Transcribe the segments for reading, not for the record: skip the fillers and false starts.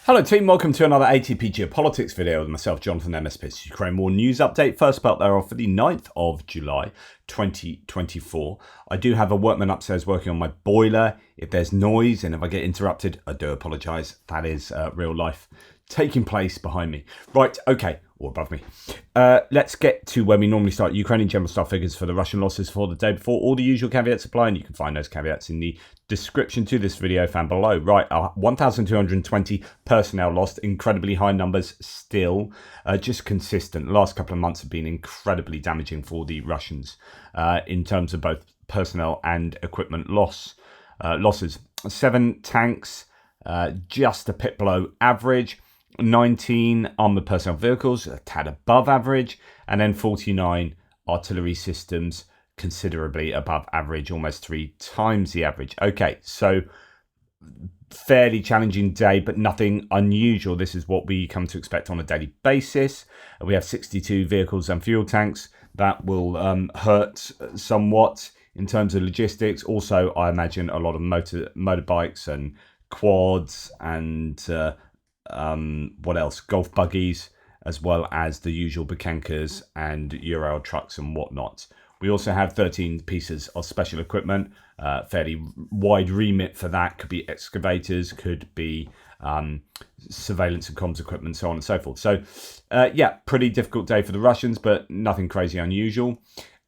Hello team, welcome to another ATP Geopolitics video with myself, Jonathan MSP. Ukraine War News Update. First part there off for the 9th of July 2024. I do have a workman upstairs working on my boiler. If there's noise and if I get interrupted, I do apologise. That is real life taking place behind me. Right, okay, or above me. Let's get to where we normally start. Ukrainian general staff figures for the Russian losses for the day before. All the usual caveats apply, and you can find those caveats in the description to this video found below. Right, 1,220 personnel lost. Incredibly high numbers still. Just consistent. Last couple of months have been incredibly damaging for the Russians in terms of both personnel and equipment losses. 7 tanks, just a bit below average. 19 armoured personnel vehicles, a tad above average, and then 49 artillery systems, considerably above average, almost 3 times the average. Okay, so fairly challenging day, but nothing unusual. This is what we come to expect on a daily basis. We have 62 vehicles and fuel tanks. That will hurt somewhat in terms of logistics. Also, I imagine a lot of motorbikes and quads and what else? Golf buggies, as well as the usual Bukankas and Ural trucks and whatnot. We also have 13 pieces of special equipment, fairly wide remit for that. Could be excavators, could be surveillance and comms equipment, so on and so forth. So, yeah, pretty difficult day for the Russians, but nothing crazy unusual.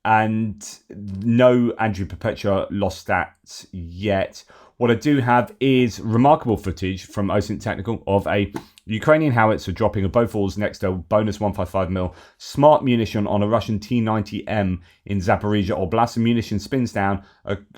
And no Andrew Perpetua lost stats yet. What I do have is remarkable footage from OSINT Technical of a Ukrainian howitzer dropping a Bofors next to a bonus 155mm smart munition on a Russian T-90M in Zaporizhia Oblast. The munition spins down,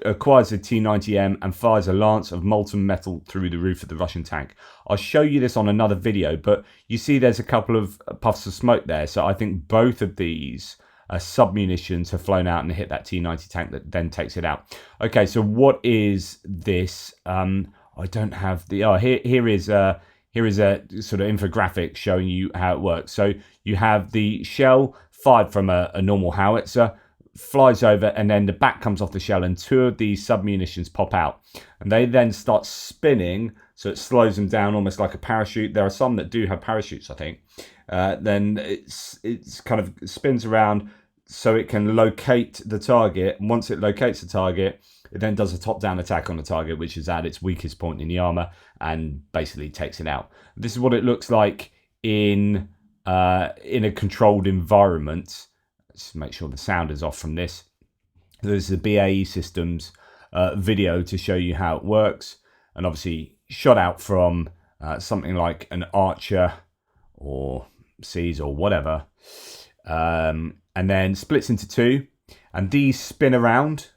acquires a T-90M and fires a lance of molten metal through the roof of the Russian tank. I'll show you this on another video, but you see there's a couple of puffs of smoke there. So I think both of these sub-munitions have flown out and hit that T-90 tank that then takes it out. Okay, so what is this? I don't have the... Oh, here is a sort of infographic showing you how it works. So you have the shell fired from a normal howitzer, flies over, and then the back comes off the shell, and 2 of these sub-munitions pop out. And they then start spinning, so it slows them down almost like a parachute. There are some that do have parachutes, I think. Then it's kind of spins around so it can locate the target. And once it locates the target, it then does a top-down attack on the target, which is at its weakest point in the armor, and basically takes it out. This is what it looks like in a controlled environment. Let's make sure the sound is off from this. This is a BAE Systems video to show you how it works, and obviously shot out from something like an Archer or Seas or whatever, and then splits into 2, and these spin around.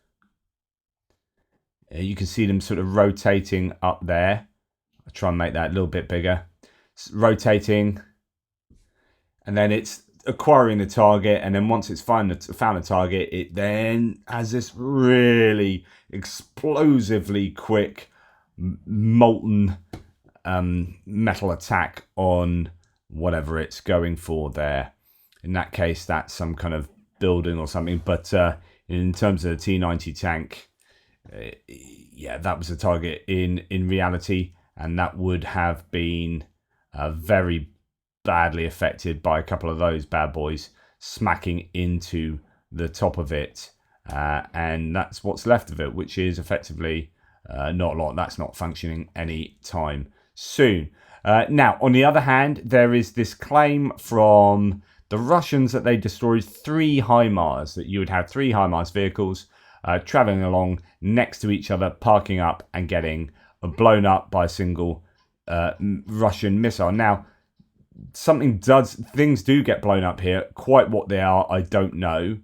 You can see them sort of rotating up there. I'll try and make that a little bit bigger. It's rotating, and then it's acquiring the target, and then once it's found the target, it then has this really explosively quick molten metal attack on whatever it's going for there. In that case, that's some kind of building or something. But in terms of the T-90 tank, yeah, that was a target in reality, and that would have been very badly affected by a couple of those bad boys smacking into the top of it. And that's what's left of it, which is effectively not a lot. That's not functioning any time soon. Now, on the other hand, there is this claim from the Russians that they destroyed 3 HIMARS, that you would have 3 HIMARS vehicles traveling along next to each other, parking up and getting blown up by a single Russian missile. Now, things do get blown up here. Quite what they are, I don't know.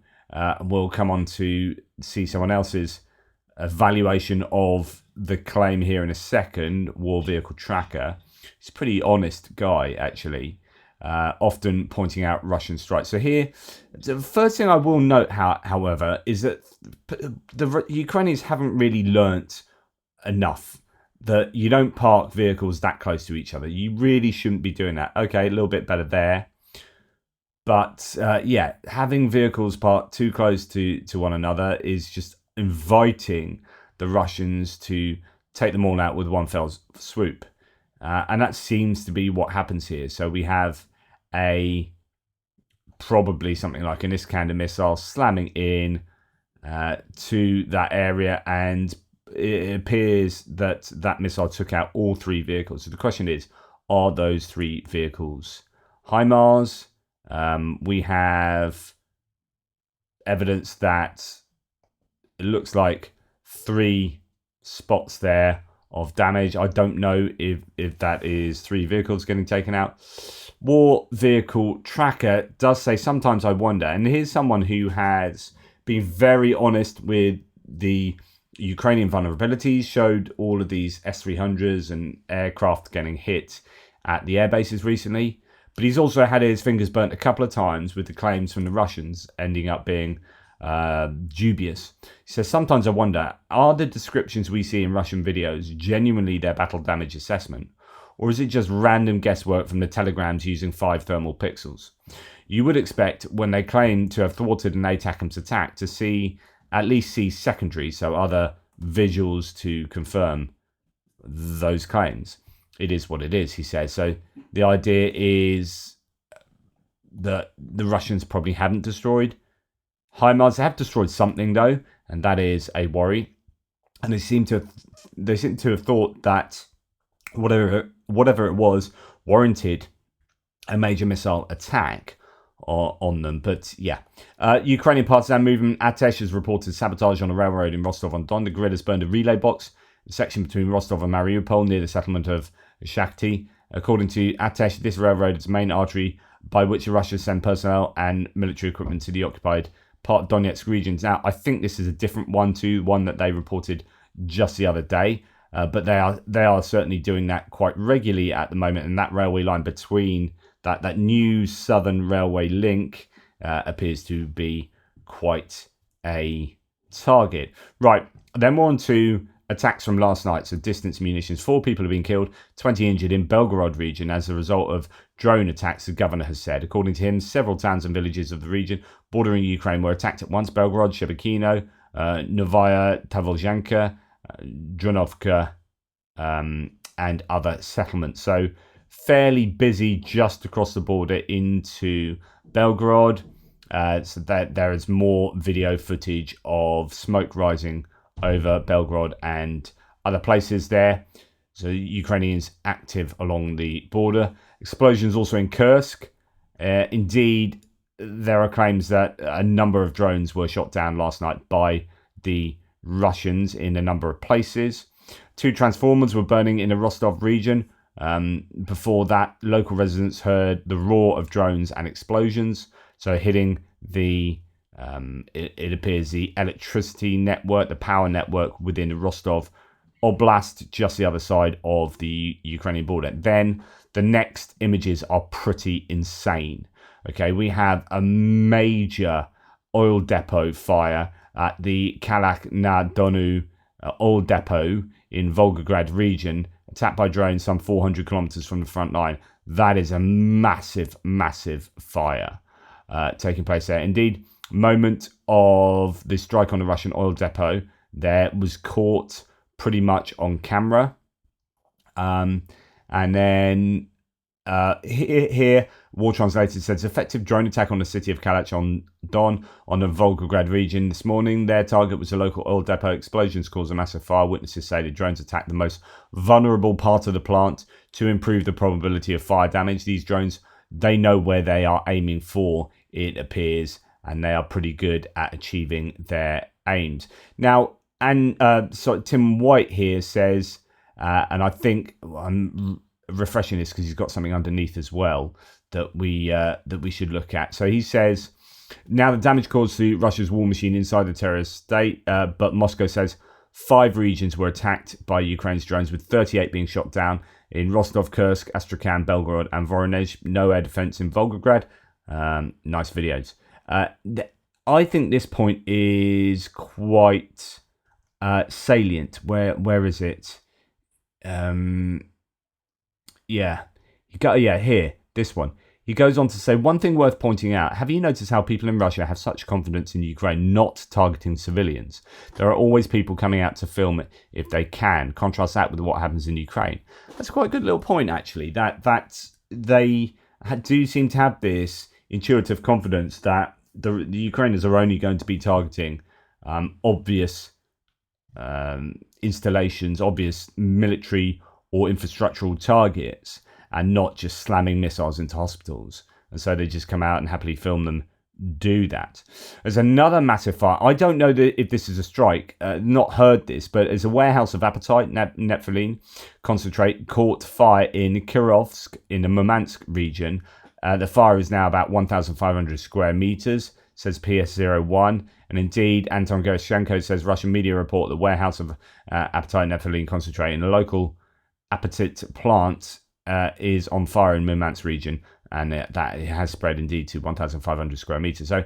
We'll come on to see someone else's evaluation of the claim here in a second. War Vehicle Tracker. He's a pretty honest guy, actually. Often pointing out Russian strikes. So here, the first thing I will note, however, is that the Ukrainians haven't really learnt enough that you don't park vehicles that close to each other. You really shouldn't be doing that. Okay, a little bit better there. But yeah, having vehicles parked too close to one another is just inviting the Russians to take them all out with one fell swoop. And that seems to be what happens here. So we have probably something like an Iskander missile slamming in to that area, and it appears that that missile took out all 3 vehicles. So the question is, are those 3 vehicles HIMARS? We have evidence that it looks like 3 spots there of damage. I don't know if that is 3 vehicles getting taken out. War Vehicle Tracker does say, sometimes I wonder, and here's someone who has been very honest with the Ukrainian vulnerabilities, showed all of these S-300s and aircraft getting hit at the air bases recently, but he's also had his fingers burnt a couple of times with the claims from the Russians ending up being dubious. He says, sometimes I wonder, are the descriptions we see in Russian videos genuinely their battle damage assessment, or is it just random guesswork from the telegrams using 5 thermal pixels? You would expect, when they claim to have thwarted an ATACMS attack, to at least see secondary, so other visuals to confirm those claims. It is what it is, he says. So the idea is that the Russians probably haven't destroyed HIMARS. They have destroyed something though, and that is a worry. And they seem to have thought that whatever it was warranted a major missile attack on them. But yeah, Ukrainian partisan movement Atesh has reported sabotage on a railroad in Rostov-on-Don. The guerrillas burned a relay box, a section between Rostov and Mariupol near the settlement of Shakhty. According to Atesh, this railroad is the main artery by which the Russians send personnel and military equipment to the occupied part of Donetsk regions. Now, I think this is a different one to one that they reported just the other day, but they are certainly doing that quite regularly at the moment. And that railway line between that new southern railway link appears to be quite a target. Right, then we're on to attacks from last night. So distance munitions. 4 people have been killed, 20 injured in Belgorod region as a result of drone attacks, the governor has said. According to him, several towns and villages of the region bordering Ukraine were attacked at once. Belgorod, Shebekino, Novaya Tavolzhanka, Dronovka, and other settlements. So fairly busy just across the border into Belgorod. So that there is more video footage of smoke rising over Belgorod and other places there. So Ukrainians active along the border. Explosions also in Kursk. Indeed, there are claims that a number of drones were shot down last night by the Russians in a number of places. 2 transformers were burning in the Rostov region. Before that, local residents heard the roar of drones and explosions. So hitting the, it appears the electricity network, the power network within Rostov Oblast, just the other side of the Ukrainian border. Then the next images are pretty insane. Okay, we have a major oil depot fire at the Kalak na Donu oil depot in Volgograd region, attacked by drones some 400 kilometers from the front line. That is a massive, massive fire taking place there. Indeed, moment of the strike on the Russian oil depot there was caught pretty much on camera. And then here, War Translated says, effective drone attack on the city of Kalach on Don on the Volgograd region this morning. Their target was a local oil depot. Explosions caused a massive fire. Witnesses say the drones attacked the most vulnerable part of the plant to improve the probability of fire damage. These drones, they know where they are aiming for, it appears, and they are pretty good at achieving their aims. Now, and so Tim White here says, and I think I'm refreshing this because he's got something underneath as well that we should look at. So he says, now the damage caused to Russia's war machine inside the terrorist state, but Moscow says 5 regions were attacked by Ukraine's drones, with 38 being shot down in Rostov, Kursk, Astrakhan, Belgorod, and Voronezh. No air defense in Volgograd. Nice videos. I think this point is quite salient. Where is it? Yeah, here, this one. He goes on to say, one thing worth pointing out, have you noticed how people in Russia have such confidence in Ukraine not targeting civilians? There are always people coming out to film it if they can. Contrast that with what happens in Ukraine. That's quite a good little point, actually, that they do seem to have this intuitive confidence that the Ukrainians are only going to be targeting obvious installations, obvious military or infrastructural targets, and not just slamming missiles into hospitals. And so they just come out and happily film them do that. There's another massive fire. I don't know if this is a strike, not heard this, but there's a warehouse of apatite, naphthalene concentrate, caught fire in Kirovsk in the Murmansk region. The fire is now about 1,500 square meters, says PS01. And indeed, Anton Gerashenko says Russian media report the warehouse of apatite naphthalene concentrate in a local apatite plant is on fire in Murmansk region, and that it has spread indeed to 1,500 square meters. So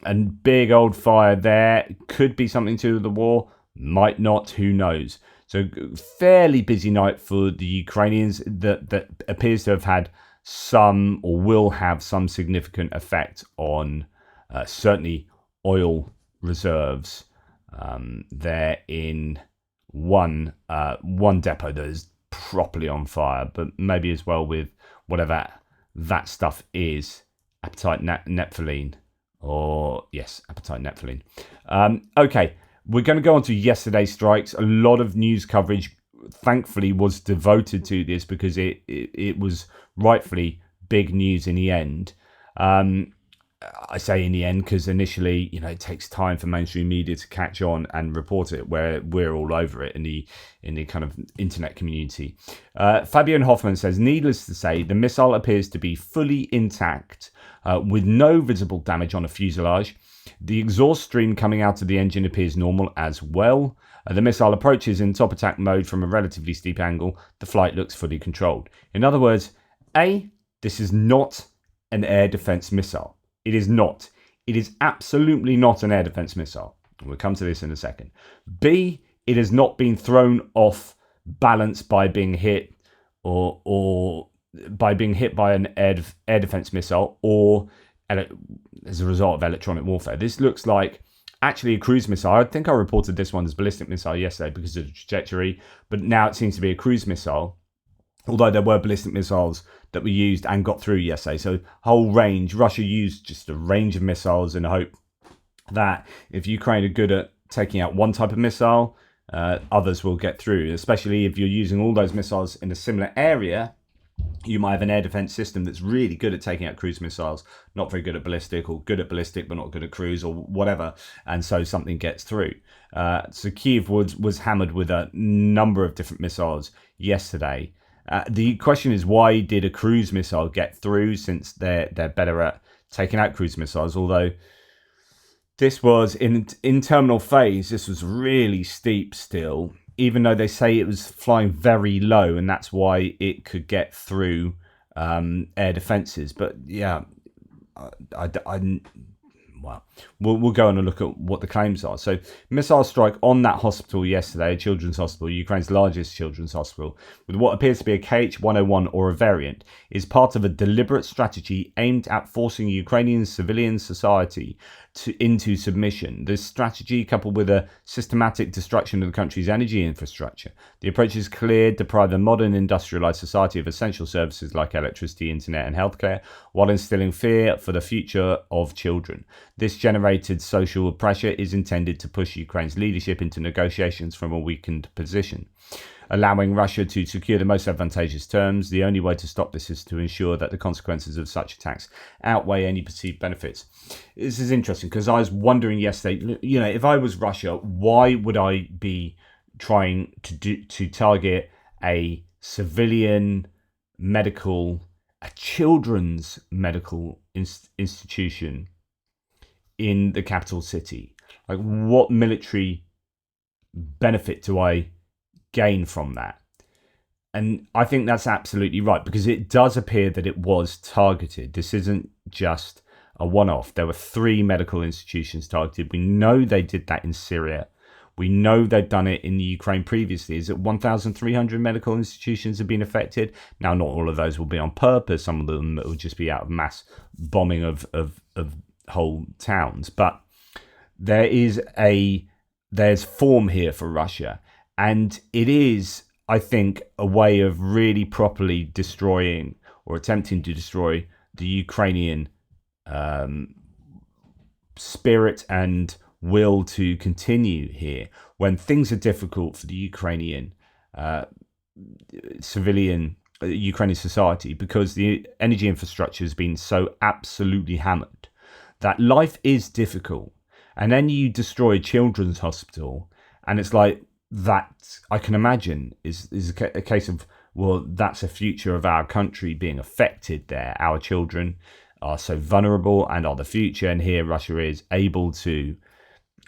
a big old fire there. Could be something to do with the war, might not, who knows. So fairly busy night for the Ukrainians that appears to have had some, or will have some, significant effect on certainly oil reserves. They're in one depot that is properly on fire, but maybe as well with whatever that stuff is, apatite naphthalene, or yes, apatite naphthalene. Okay, we're going to go on to yesterday's strikes. A lot of news coverage, thankfully, was devoted to this because it was rightfully big news in the end. I say in the end because initially, it takes time for mainstream media to catch on and report it, where we're all over it in the kind of internet community. Fabian Hoffman says, needless to say, the missile appears to be fully intact with no visible damage on the fuselage. The exhaust stream coming out of the engine appears normal as well. The missile approaches in top attack mode from a relatively steep angle. The flight looks fully controlled. In other words, A, this is not an air defense missile. It is not. It is absolutely not an air defense missile. We'll come to this in a second. B, it has not been thrown off balance by being hit or by being hit by an air defense missile or as a result of electronic warfare. This looks like actually a cruise missile. I think I reported this one as ballistic missile yesterday because of the trajectory, but now it seems to be a cruise missile. Although there were ballistic missiles that were used and got through yesterday. So whole range. Russia used just a range of missiles in the hope that if Ukraine are good at taking out one type of missile, others will get through. Especially if you're using all those missiles in a similar area, you might have an air defense system that's really good at taking out cruise missiles, not very good at ballistic, or good at ballistic but not good at cruise, or whatever. And so something gets through. So Kyiv was hammered with a number of different missiles yesterday. The question is, why did a cruise missile get through, since they're better at taking out cruise missiles? Although this was in terminal phase, this was really steep still, even though they say it was flying very low, and that's why it could get through air defenses. But yeah, well, we'll go on and look at what the claims are. So, missile strike on that hospital yesterday, a children's hospital, Ukraine's largest children's hospital, with what appears to be a KH-101 or a variant, is part of a deliberate strategy aimed at forcing Ukrainian civilian society into submission. This strategy, coupled with a systematic destruction of the country's energy infrastructure. The approach is clear: deprive a modern industrialized society of essential services like electricity, internet and healthcare, while instilling fear for the future of children. This generated social pressure is intended to push Ukraine's leadership into negotiations from a weakened position, allowing Russia to secure the most advantageous terms. The only way to stop this is to ensure that the consequences of such attacks outweigh any perceived benefits. This is interesting because I was wondering yesterday, if I was Russia, why would I be trying to target a civilian medical, a children's medical institution in the capital city? Like, what military benefit do I gain from that? And I think that's absolutely right, because it does appear that it was targeted. This isn't just a one-off. There were 3 medical institutions targeted. We know they did that in Syria. We know they've done it in the Ukraine previously. Is it 1,300 medical institutions have been affected? Now, not all of those will be on purpose. Some of them will just be out of mass bombing of whole towns. But there's form here for Russia. And it is, I think, a way of really properly destroying or attempting to destroy the Ukrainian spirit and will to continue here when things are difficult for the Ukrainian Ukrainian society, because the energy infrastructure has been so absolutely hammered that life is difficult. And then you destroy a children's hospital, and it's like that, I can imagine, is a case of, well, that's a future of our country being affected there. Our children are so vulnerable and are the future, and here Russia is able to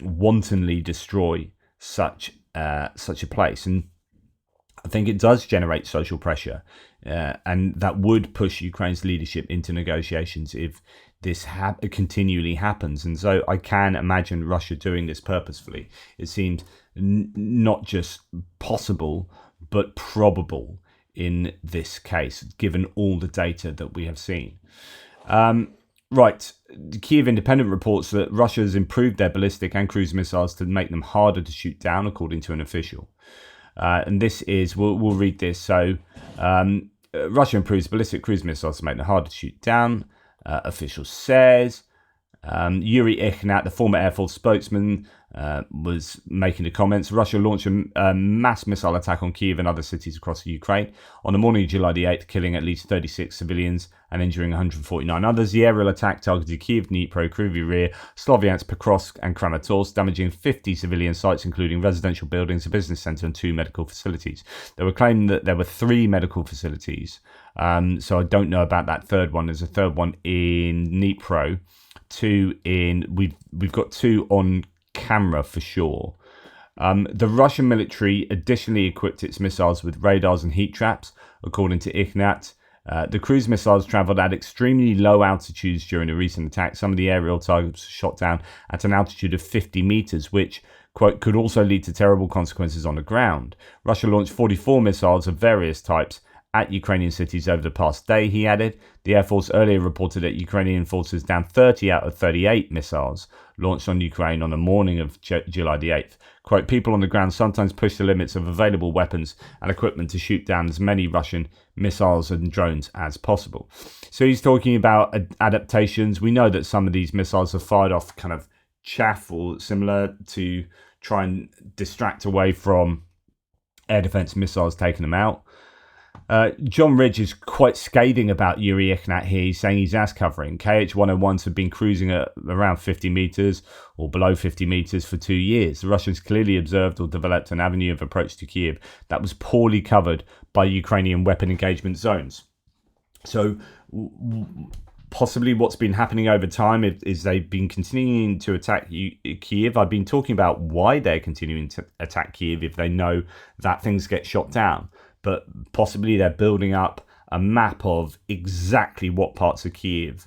wantonly destroy such a place. And I think it does generate social pressure, and that would push Ukraine's leadership into negotiations if this continually happens. And so I can imagine Russia doing this purposefully. It seems not just possible, but probable in this case, given all the data that we have seen. Right, the Kyiv Independent reports that Russia has improved their ballistic and cruise missiles to make them harder to shoot down, according to an official. And this is, we'll read this. So, Russia improves ballistic cruise missiles to make them harder to shoot down, official says. Yuri Ihnat, the former Air Force spokesman, was making the comments. Russia launched a mass missile attack on Kyiv and other cities across Ukraine on the morning of July the 8th, killing at least 36 civilians and injuring 149 others. The aerial attack targeted Kyiv, Dnipro, Kryvyi Rih, Sloviansk, Pokrovsk and Kramatorsk, damaging 50 civilian sites, including residential buildings, a business centre and 2 medical facilities. They were claiming that there were 3 medical facilities. So I don't know about that third one. There's a third one in Dnipro. 2 in, we've got 2 on camera for sure. The Russian military additionally equipped its missiles with radars and heat traps, according to Ihnat. The cruise missiles travelled at extremely low altitudes during the recent attack. Some of the aerial targets were shot down at an altitude of 50 meters, which, quote, could also lead to terrible consequences on the ground. Russia launched 44 missiles of various types at Ukrainian cities over the past day, he added. The Air Force earlier reported that Ukrainian forces downed 30 out of 38 missiles launched on Ukraine on the morning of July the 8th. Quote, people on the ground sometimes push the limits of available weapons and equipment to shoot down as many Russian missiles and drones as possible. So he's talking about adaptations. We know that some of these missiles are fired off kind of chaff or similar to try and distract away from air defense missiles taking them out. John Ridge is quite scathing about Yuri Ihnat here. He's saying he's ass covering. KH-101s have been cruising at around 50 meters or below 50 meters for 2 years. The Russians clearly observed or developed an avenue of approach to Kyiv that was poorly covered by Ukrainian weapon engagement zones. So possibly what's been happening over time is they've been continuing to attack Kyiv. I've been talking about why they're continuing to attack Kyiv if they know that things get shot down. But possibly they're building up a map of exactly what parts of Kyiv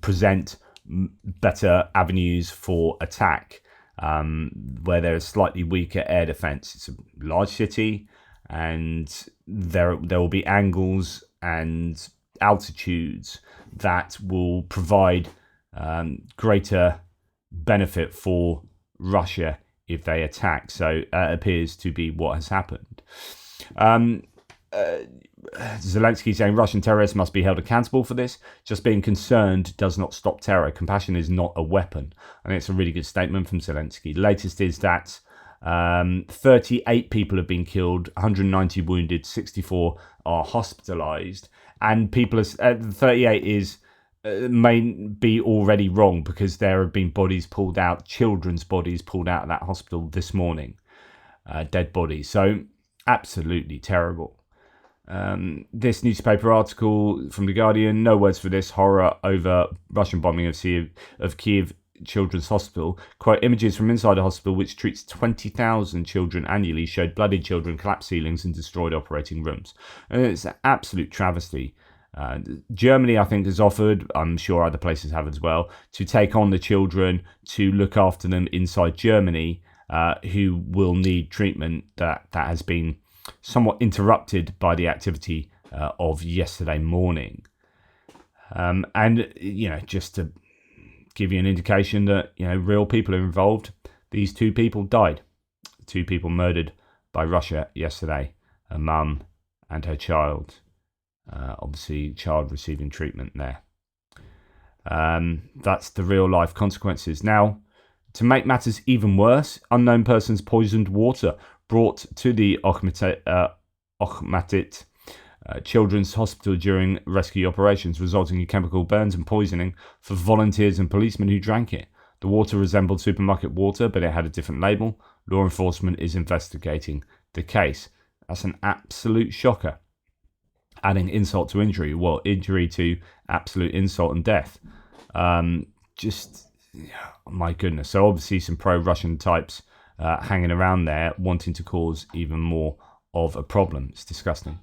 present better avenues for attack, where there is slightly weaker air defense. It's a large city, and there will be angles and altitudes that will provide greater benefit for Russia if they attack. So it appears to be what has happened. Zelensky saying Russian terrorists must be held accountable for this. Just being concerned does not stop terror. Compassion is not a weapon. I think it's a really good statement from Zelensky. The latest is that 38 people have been killed, 190 wounded, 64 are hospitalized, and 38 is may be already wrong, because there have been bodies pulled out, children's bodies pulled out of that hospital this morning, dead bodies. So absolutely terrible. This newspaper article from The Guardian, no words for this, horror over Russian bombing of Kyiv Children's Hospital. Quote, images from inside a hospital which treats 20,000 children annually showed bloodied children, collapsed ceilings and destroyed operating rooms. And it's an absolute travesty. Germany, I think, has offered, I'm sure other places have as well, to take on the children, to look after them inside Germany, who will need treatment that has been somewhat interrupted by the activity of yesterday morning. And, just to give you an indication that, real people are involved, these 2 people died. 2 people murdered by Russia yesterday, a mum and her child. Obviously, child receiving treatment there. That's the real life consequences. Now, to make matters even worse, unknown persons poisoned water brought to the Okhmatit Children's Hospital during rescue operations, resulting in chemical burns and poisoning for volunteers and policemen who drank it. The water resembled supermarket water, but it had a different label. Law enforcement is investigating the case. That's an absolute shocker. Adding insult to injury, injury to absolute insult and death. My goodness. So obviously some pro-Russian types hanging around there, wanting to cause even more of a problem. It's disgusting.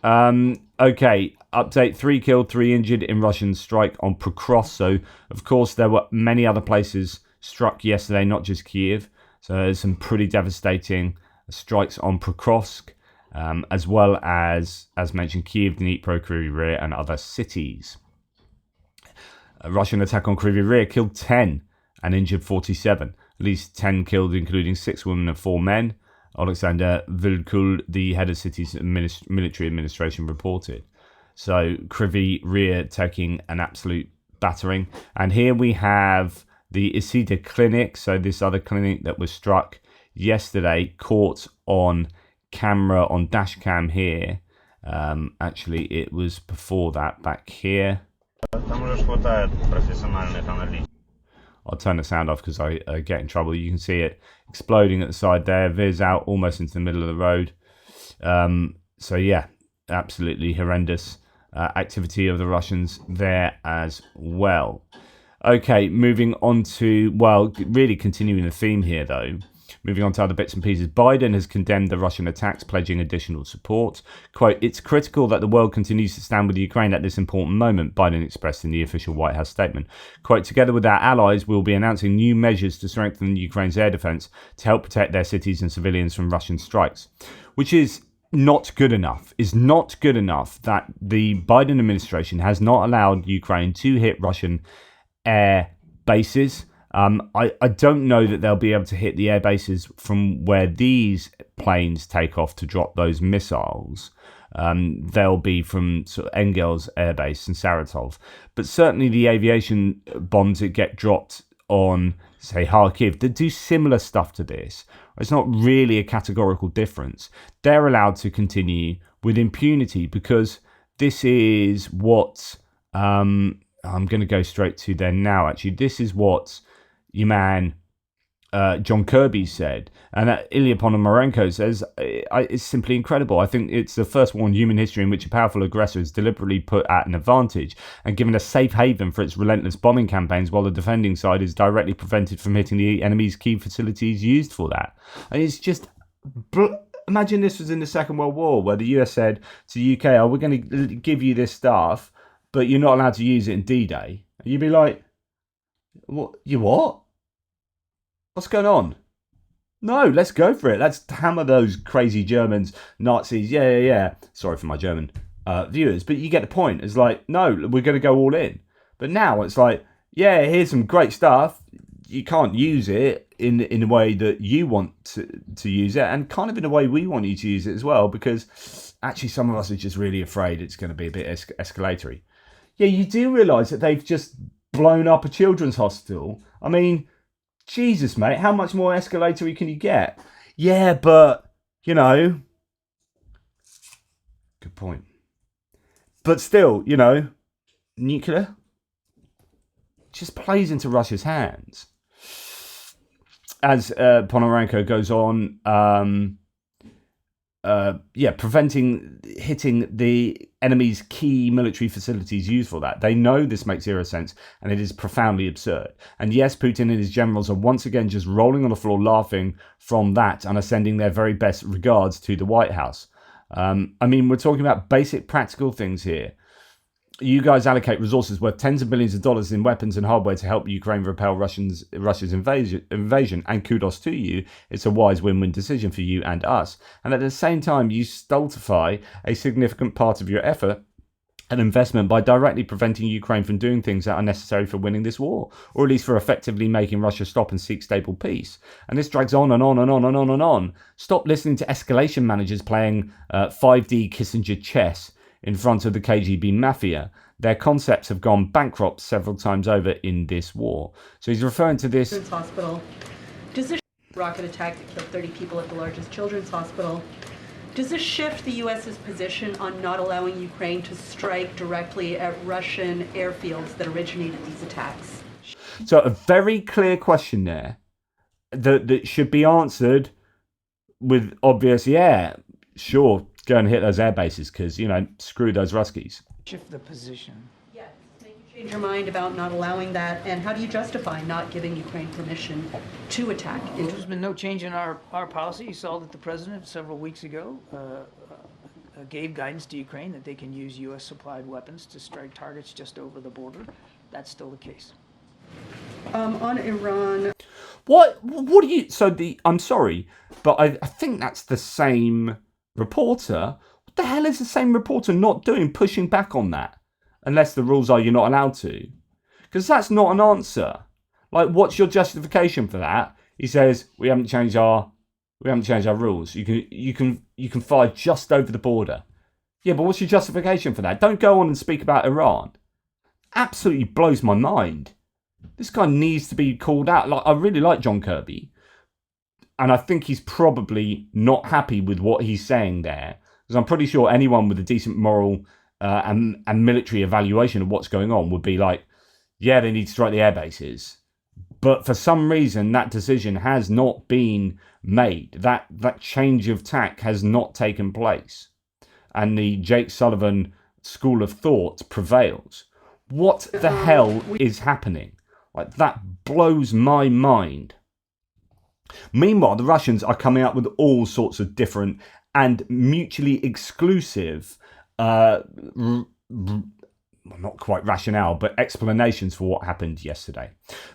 Okay, update: 3 killed, 3 injured in Russian strike on Prokhorovsk. So, of course, there were many other places struck yesterday, not just Kiev. So there's some pretty devastating strikes on Prokhorovsk. As well as mentioned, Kiev, Dnipro, Kryvyi Rih, and other cities. A Russian attack on Kryvyi Rih killed 10 and injured 47. At least 10 killed, including 6 women and 4 men. Alexander Vilkul, the head of city's military administration, reported. So Kryvyi Rih taking an absolute battering. And here we have the Isida clinic. So this other clinic that was struck yesterday, caught on camera on dash cam here. Actually, it was before that, back here. I'll turn the sound off because I get in trouble. You can see it exploding at the side there, veers out almost into the middle of the road. So yeah, absolutely horrendous activity of the Russians there as well. Okay, moving on to, really continuing the theme here though. Moving on to other bits and pieces. Biden has condemned the Russian attacks, pledging additional support. Quote, "It's critical that the world continues to stand with Ukraine at this important moment," Biden expressed in the official White House statement. Quote, "Together with our allies, we'll be announcing new measures to strengthen Ukraine's air defense to help protect their cities and civilians from Russian strikes," which is not good enough. Is not good enough that the Biden administration has not allowed Ukraine to hit Russian air bases. I don't know that they'll be able to hit the air bases from where these planes take off to drop those missiles. They'll be from sort of Engels Air Base and Saratov. But certainly the aviation bombs that get dropped on, say, Kharkiv, that do similar stuff to this. It's not really a categorical difference. They're allowed to continue with impunity because this is what... I'm going to go straight to there now, actually. This is what your man John Kirby said, and Ilya Ponomarenko says it's simply incredible. I think it's the first war in human history in which a powerful aggressor is deliberately put at an advantage and given a safe haven for its relentless bombing campaigns, while the defending side is directly prevented from hitting the enemy's key facilities used for that. And it's just... Imagine this was in the Second World War, where the US said to the UK, "Oh, we're going to give you this stuff, but you're not allowed to use it in D-Day." And you'd be like, "What? You what? What's going on? No, let's go for it. Let's hammer those crazy Germans, Nazis." Yeah. Sorry for my German viewers, but you get the point. It's like, no, we're going to go all in. But now it's like, yeah, here's some great stuff. You can't use it in the way that you want to use it, and kind of in a way we want you to use it as well, because actually some of us are just really afraid it's going to be a bit escalatory. Yeah, you do realise that they've just blown up a children's hospital. I mean, Jesus, mate, how much more escalatory can you get? Yeah, but, good point. But still, nuclear just plays into Russia's hands. As Ponomarenko goes on, preventing hitting the enemy's key military facilities used for that. They know this makes zero sense, and it is profoundly absurd. And yes, Putin and his generals are once again just rolling on the floor laughing from that and are sending their very best regards to the White House. We're talking about basic practical things here. You guys allocate resources worth tens of billions of dollars in weapons and hardware to help Ukraine repel Russia's invasion, and kudos to you. It's a wise win-win decision for you and us. And at the same time, you stultify a significant part of your effort and investment by directly preventing Ukraine from doing things that are necessary for winning this war, or at least for effectively making Russia stop and seek stable peace. And this drags on and on and on and on and on. Stop listening to escalation managers playing 5D Kissinger chess in front of the KGB mafia. Their concepts have gone bankrupt several times over in this war. So he's referring to this hospital. Does this rocket attack that killed 30 people at the largest children's hospital, does this shift the U.S.'s position on not allowing Ukraine to strike directly at Russian airfields that originated these attacks? So a very clear question there that should be answered with obvious, yeah, sure, go and hit those air bases because, screw those Ruskies. Shift the position. Yes, make you change your mind about not allowing that, and how do you justify not giving Ukraine permission to attack? There's been no change in our policy. You saw that the president several weeks ago gave guidance to Ukraine that they can use U.S. supplied weapons to strike targets just over the border. That's still the case. On Iran. What do you... I'm sorry, but I think that's the same reporter. What the hell is the same reporter not doing, pushing back on that? Unless the rules are you're not allowed to. Because that's not an answer. Like, what's your justification for that? He says, we haven't changed our rules. You can fly just over the border. Yeah, but what's your justification for that? Don't go on and speak about Iran. Absolutely blows my mind. This guy needs to be called out. Like, I really like John Kirby. And I think he's probably not happy with what he's saying there. Because I'm pretty sure anyone with a decent moral and military evaluation of what's going on would be like, yeah, they need to strike the air bases. But for some reason, that decision has not been made. That change of tack has not taken place. And the Jake Sullivan school of thought prevails. What the hell is happening? Like, that blows my mind. Meanwhile, the Russians are coming up with all sorts of different and mutually exclusive, not quite rationale, but explanations for what happened yesterday.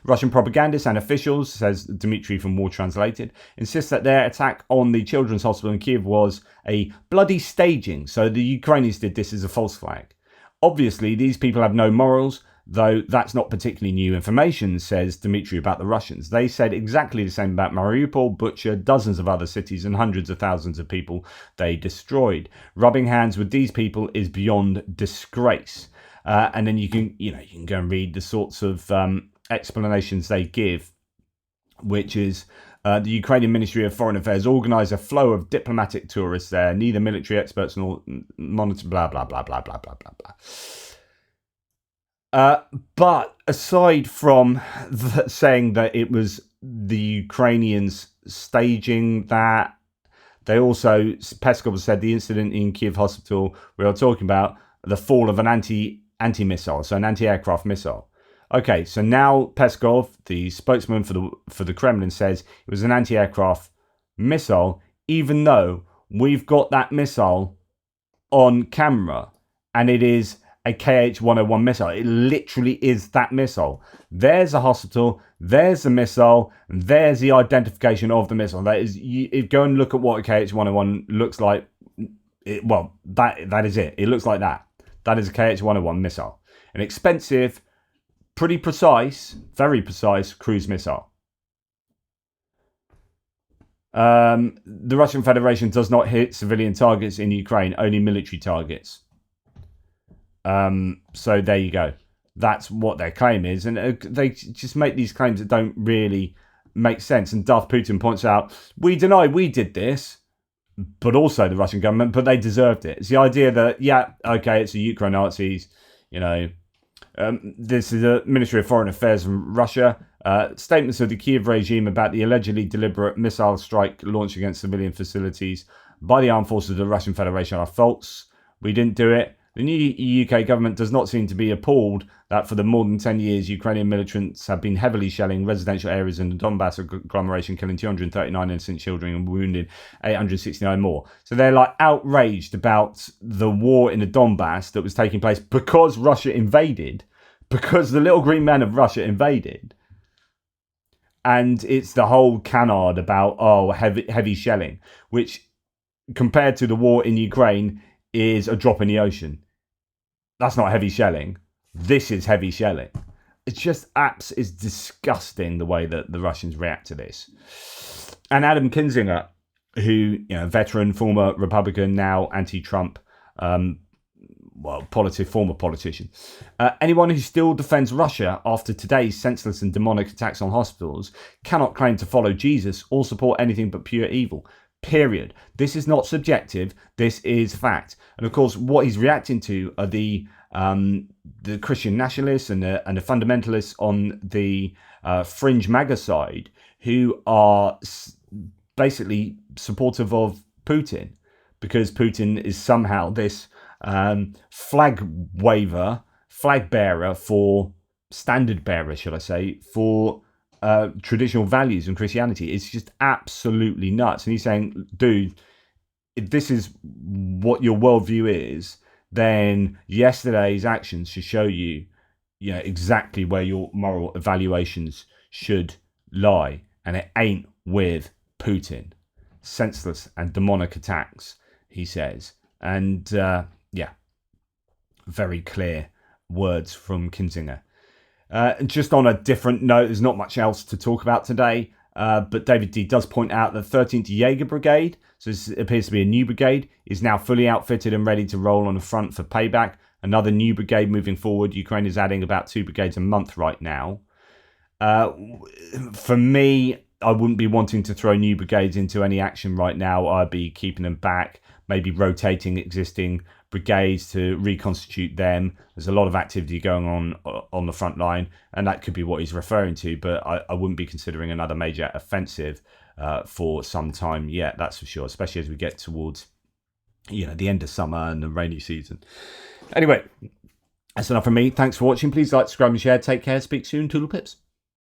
Russian propagandists and officials, says Dmitry from War Translated, insist that their attack on the children's hospital in Kiev was a bloody staging, so the Ukrainians did this as a false flag. Obviously, these people have no morals, though that's not particularly new information, says Dmitry about the Russians. They said exactly the same about Mariupol, Bucha, dozens of other cities and hundreds of thousands of people they destroyed. Rubbing hands with these people is beyond disgrace. And then you can go and read the sorts of explanations they give, which is the Ukrainian Ministry of Foreign Affairs organised a flow of diplomatic tourists there, neither military experts nor monitor, blah, blah, blah, blah, blah, blah, blah, blah. But aside from saying that it was the Ukrainians staging that, they also, Peskov said the incident in Kiev hospital we are talking about, the fall of an anti-missile, so an anti-aircraft missile. Okay, so now Peskov, the spokesman for the Kremlin, says it was an anti-aircraft missile, even though we've got that missile on camera, and it is a KH-101 missile. It literally is that missile. There's a hospital, there's a missile, and there's the identification of the missile. That is, go and look at what a KH-101 looks like. That is it. It looks like that. That is a KH-101 missile. An expensive, pretty precise, very precise cruise missile. The Russian Federation does not hit civilian targets in Ukraine, only military targets. So there you go. That's what their claim is. And they just make these claims that don't really make sense. And Darth Putin points out, we deny we did this, but also the Russian government, but they deserved it. It's the idea that, yeah, okay, it's the Ukraine Nazis, this is the Ministry of Foreign Affairs from Russia. Statements of the Kiev regime about the allegedly deliberate missile strike launched against civilian facilities by the armed forces of the Russian Federation are false. We didn't do it. The new UK government does not seem to be appalled that for the more than 10 years, Ukrainian militants have been heavily shelling residential areas in the Donbass agglomeration, killing 239 innocent children and wounding 869 more. So they're like outraged about the war in the Donbass that was taking place because Russia invaded, because the little green men of Russia invaded. And it's the whole canard about, heavy shelling, which compared to the war in Ukraine is a drop in the ocean. That's not heavy shelling. This is heavy shelling. It's just it's disgusting the way that the Russians react to this. And Adam Kinzinger, who, veteran, former Republican, now anti-Trump, former politician. Anyone who still defends Russia after today's senseless and demonic attacks on hospitals cannot claim to follow Jesus or support anything but pure evil. Period. This is not subjective. This is fact. And of course, what he's reacting to are the Christian nationalists and the fundamentalists on the fringe MAGA side who are basically supportive of Putin, because Putin is somehow this flag bearer for standard bearer, should I say, for traditional values and Christianity. It's just absolutely nuts. And he's saying, dude, if this is what your worldview is, then yesterday's actions should show you, exactly where your moral evaluations should lie. And it ain't with Putin. Senseless and demonic attacks, he says. And very clear words from Kinzinger. Just on a different note, there's not much else to talk about today, but David D does point out that 13th Jaeger Brigade, so this appears to be a new brigade, is now fully outfitted and ready to roll on the front for payback. Another new brigade moving forward. Ukraine is adding about 2 brigades a month right now. For me, I wouldn't be wanting to throw new brigades into any action right now. I'd be keeping them back, maybe rotating existing brigades to reconstitute them. There's a lot of activity going on the front line, and that could be what he's referring to, but I wouldn't be considering another major offensive for some time yet, that's for sure, especially as we get towards the end of summer and the rainy season. Anyway, that's enough from me. Thanks for watching. Please like, subscribe and share. Take care. Speak soon. Toodle pips.